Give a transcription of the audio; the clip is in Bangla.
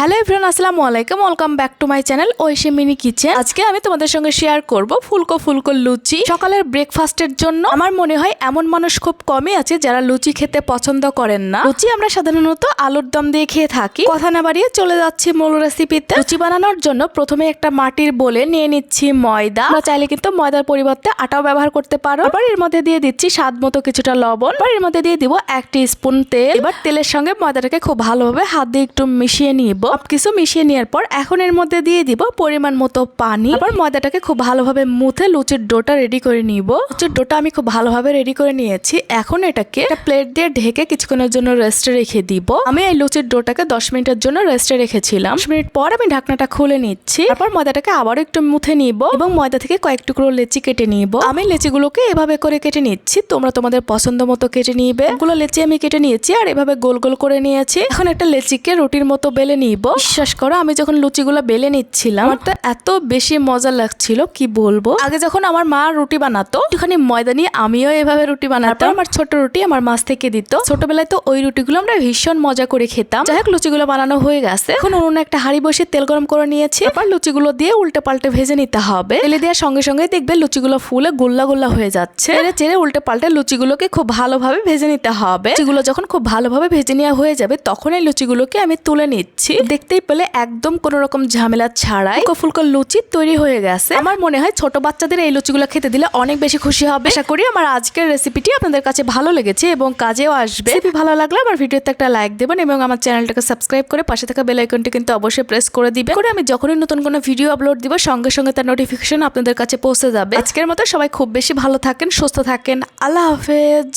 হ্যালো এভরিওয়ান, আসসালামু আলাইকুম, welcome back to my channel Oishi mini kitchen. আজকে আমি তোমাদের সঙ্গে শেয়ার করব ফুলকো ফুলকো লুচি সকালের ব্রেকফাস্টের জন্য। আমার মনে হয় এমন মানুষ খুব কমই আছে যারা লুচি খেতে পছন্দ করেন না। লুচি আমরা সাধারণত আলুর দম দিয়ে খেয়ে থাকি। কথা না বাড়িয়ে চলে যাচ্ছি মূল রেসিপিতে। লুচি বানানোর জন্য প্রথমে একটা মাটির বোলে নিয়ে নিচ্ছি ময়দা। আমরা চাইলে কিন্তু ময়দার পরিবর্তে আটাও ব্যবহার করতে পারো। এবার এর মধ্যে দিয়ে দিচ্ছি স্বাদ মতো কিছুটা লবণ। এবার এর মধ্যে দিয়ে দিব 1 টিস্পুন তেল। এবার তেলের সঙ্গে ময়দাটাকে খুব ভালোভাবে হাত দিয়ে একটু মিশিয়ে নিব। সবকিছু মিশিয়ে নেওয়ার পর এখন এর মধ্যে দিয়ে দিব পরিমাণ মতো পানি। আবার ময়দাটাকে খুব ভালোভাবে মুথে লুচির ডোটা রেডি করে নিব। লুচির ডোটা আমি খুব ভালোভাবে রেডি করে নিয়েছি। এখন এটাকে একটা প্লেট দিয়ে ঢেকে কিছুক্ষণের জন্য রেস্টে রেখে দিব। আমি এই লুচির ডোটাকে 10 মিনিটের জন্য রেস্টে রেখেছিলাম। 10 মিনিট পর আমি ঢাকনাটা খুলে নিচ্ছি। তারপর ময়দাটাকে আবারও একটু মুথে নিব এবং ময়দা থেকে কয়েক টুকরো লেচি কেটে নিব। আমি লেচিগুলোকে এভাবে করে কেটে নিচ্ছি, তোমরা তোমাদের পছন্দ মতো কেটে নিবে। এগুলো লেচি আমি কেটে নিয়েছি আর এভাবে গোল গোল করে নিয়েছি। এখন একটা লেচিকে রুটির মতো বেলে নিব। বিশ্বাস করো, আমি যখন লুচিগুলো বেলে নিচ্ছিলাম আমার তো এত বেশি মজা লাগছিল কি বলবো। আগে যখন আমার মা রুটি বানাতো একটুখানি ময়দা নিয়ে আমিও এভাবে রুটি বানাতাম। আমার ছোট রুটি আমার মাছ থেকে দিত। ছোটবেলায় তো ওই রুটিগুলো আমরা ভীষণ মজা করে খেতাম। যাই হোক, লুচিগুলো বানানো হয়ে গেছে। এখন উনুনে একটা হাঁড়ি বসে তেল গরম করে নিয়েছি। এবার লুচিগুলো দিয়ে উল্টে পাল্টে ভেজে নিতে হবে। তেলে দেওয়ার সঙ্গে সঙ্গে দেখবে লুচিগুলো ফুলে গোল্লা গোল্লা হয়ে যাচ্ছে। চেড়ে উল্টে পাল্টে লুচিগুলোকে খুব ভালোভাবে ভেজে নিতে হবে। লুচিগুলো যখন খুব ভালোভাবে ভেজে নেওয়া হয়ে যাবে তখন এই লুচিগুলোকে আমি তুলে নিচ্ছি। দেখতেই পেলে একদম কোনো রকম ঝামেলা ছাড়াই ফুলকো ফুলকো লুচি তৈরি হয়ে গেছে। আমার মনে হয় ছোট বাচ্চাদের এই লুচিগুলো খেতে দিলে অনেক বেশি খুশি হবে। আশা করি আমার আজকের রেসিপিটি আপনাদের কাছে ভালো লেগেছে এবং কাজেও আসবে। রেসিপি ভালো লাগলে আমার ভিডিওতে একটা লাইক দেবেন এবং আমার চ্যানেলটাকে সাবস্ক্রাইব করে পাশে থাকা বেল আইকনটি কিন্তু অবশ্যই প্রেস করে দিবেন। করে আমি যখনই নতুন কোনো ভিডিও আপলোড দিব সঙ্গে সঙ্গে তার নোটিফিকেশন আপনাদের কাছে পৌঁছে যাবে। আজকের মতো সবাই খুব বেশি ভালো থাকেন, সুস্থ থাকেন। আল্লাহ হাফেজ।